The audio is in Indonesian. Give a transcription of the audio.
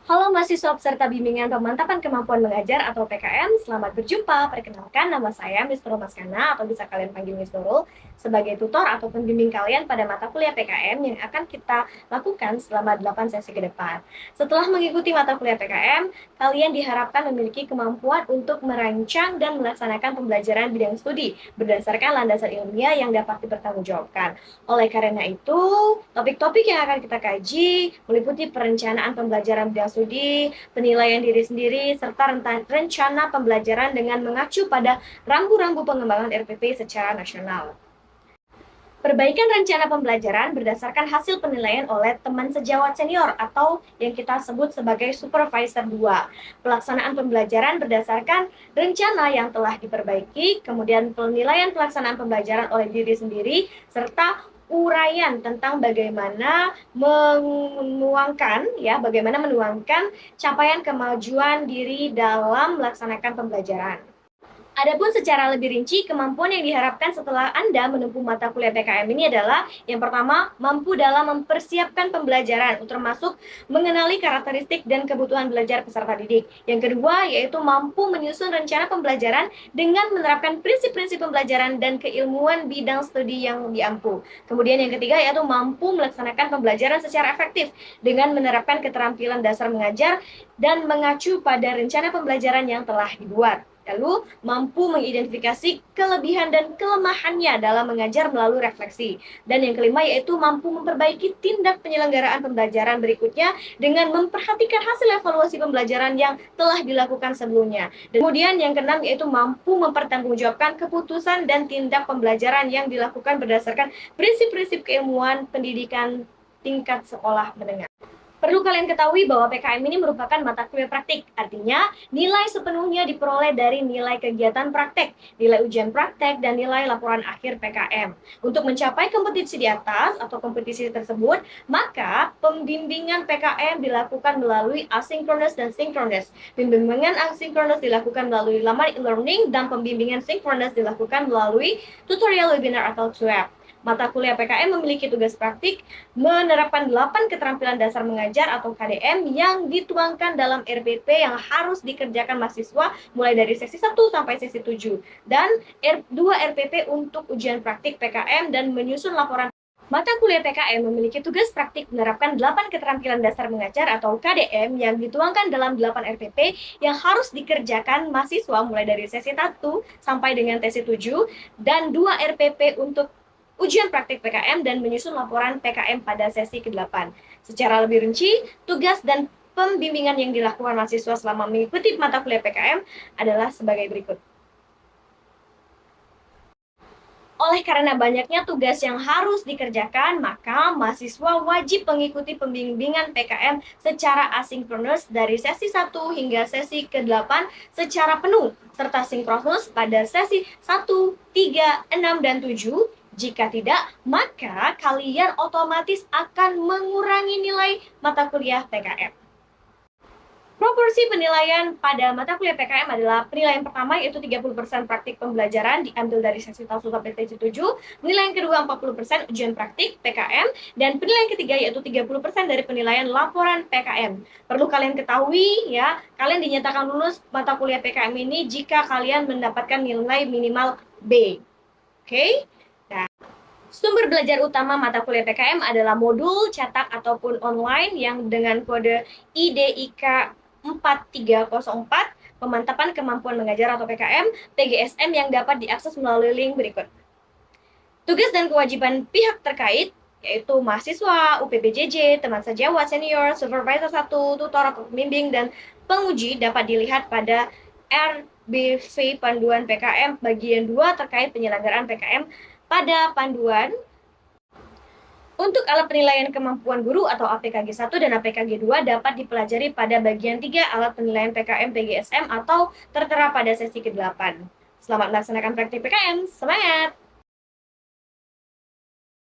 Halo mahasiswa peserta bimbingan pemantapan kemampuan mengajar atau PKM, selamat berjumpa. Perkenalkan, nama saya Miss Nurul Maskana atau bisa kalian panggil Miss Nurul sebagai tutor atau pembimbing kalian pada mata kuliah PKM yang akan kita lakukan selama 8 sesi ke depan. Setelah mengikuti mata kuliah PKM, kalian diharapkan memiliki kemampuan untuk merancang dan melaksanakan pembelajaran bidang studi berdasarkan landasan ilmiah yang dapat dipertanggungjawabkan. Oleh karena itu, topik-topik yang akan kita kaji meliputi perencanaan pembelajaran bidang studi, penilaian diri sendiri, serta rencana pembelajaran dengan mengacu pada rambu-rambu pengembangan RPP secara nasional. Perbaikan rencana pembelajaran berdasarkan hasil penilaian oleh teman sejawat senior atau yang kita sebut sebagai supervisor 2. Pelaksanaan pembelajaran berdasarkan rencana yang telah diperbaiki, kemudian penilaian pelaksanaan pembelajaran oleh diri sendiri, serta uraian tentang bagaimana menuangkan capaian kemajuan diri dalam melaksanakan pembelajaran. Adapun secara lebih rinci, kemampuan yang diharapkan setelah Anda menempuh mata kuliah PKM ini adalah yang pertama, mampu dalam mempersiapkan pembelajaran, termasuk mengenali karakteristik dan kebutuhan belajar peserta didik. Yang kedua, yaitu mampu menyusun rencana pembelajaran dengan menerapkan prinsip-prinsip pembelajaran dan keilmuan bidang studi yang diampu. Kemudian yang ketiga, yaitu mampu melaksanakan pembelajaran secara efektif dengan menerapkan keterampilan dasar mengajar dan mengacu pada rencana pembelajaran yang telah dibuat. Lalu, mampu mengidentifikasi kelebihan dan kelemahannya dalam mengajar melalui refleksi. Dan yang kelima yaitu mampu memperbaiki tindak penyelenggaraan pembelajaran berikutnya dengan memperhatikan hasil evaluasi pembelajaran yang telah dilakukan sebelumnya. Dan kemudian yang keenam yaitu mampu mempertanggungjawabkan keputusan dan tindak pembelajaran yang dilakukan berdasarkan prinsip-prinsip keilmuan pendidikan tingkat sekolah menengah. Perlu kalian ketahui bahwa PKM ini merupakan mata kuliah praktik, artinya nilai sepenuhnya diperoleh dari nilai kegiatan praktek, nilai ujian praktek, dan nilai laporan akhir PKM. Untuk mencapai kompetisi di atas atau kompetisi tersebut, maka pembimbingan PKM dilakukan melalui asynchronous dan synchronous. Pembimbingan asynchronous dilakukan melalui laman e-learning dan pembimbingan synchronous dilakukan melalui tutorial webinar atau TWAP. Mata kuliah PKM memiliki tugas praktik menerapkan 8 keterampilan dasar mengajar atau KDM yang dituangkan dalam RPP yang harus dikerjakan mahasiswa mulai dari sesi 1 sampai sesi 7 dan 2 RPP untuk ujian praktik PKM dan menyusun laporan. Mata kuliah PKM memiliki tugas praktik menerapkan 8 keterampilan dasar mengajar atau KDM yang dituangkan dalam 8 RPP yang harus dikerjakan mahasiswa mulai dari sesi 1 sampai dengan sesi 7 dan 2 RPP untuk ujian praktik PKM dan menyusun laporan PKM pada sesi ke-8. Secara lebih rinci, tugas dan pembimbingan yang dilakukan mahasiswa selama mengikuti mata kuliah PKM adalah sebagai berikut. Oleh karena banyaknya tugas yang harus dikerjakan, maka mahasiswa wajib mengikuti pembimbingan PKM secara asinkronus dari sesi 1 hingga sesi ke-8 secara penuh, serta sinkronus pada sesi 1, 3, 6, dan 7. Jika tidak, maka kalian otomatis akan mengurangi nilai mata kuliah PKM. Proporsi penilaian pada mata kuliah PKM adalah penilaian pertama yaitu 30% praktik pembelajaran diambil dari sesi 1 sampai sesi 7, penilaian kedua 40% ujian praktik PKM, dan penilaian ketiga yaitu 30% dari penilaian laporan PKM. Perlu kalian ketahui ya, kalian dinyatakan lulus mata kuliah PKM ini jika kalian mendapatkan nilai minimal B. Oke? Sumber belajar utama mata kuliah PKM adalah modul cetak ataupun online yang dengan kode IDIK 4304, pemantapan kemampuan mengajar atau PKM, PGSM yang dapat diakses melalui link berikut. Tugas dan kewajiban pihak terkait yaitu mahasiswa, UPBJJ, teman sejawat senior, supervisor 1, tutor atau pembimbing, dan penguji dapat dilihat pada RBV Panduan PKM bagian 2 terkait penyelenggaraan PKM pada panduan. Untuk alat penilaian kemampuan guru atau APKG 1 dan APKG 2 dapat dipelajari pada bagian 3 alat penilaian PKM PGSM atau tertera pada sesi ke-8. Selamat melaksanakan praktik PKM, semangat!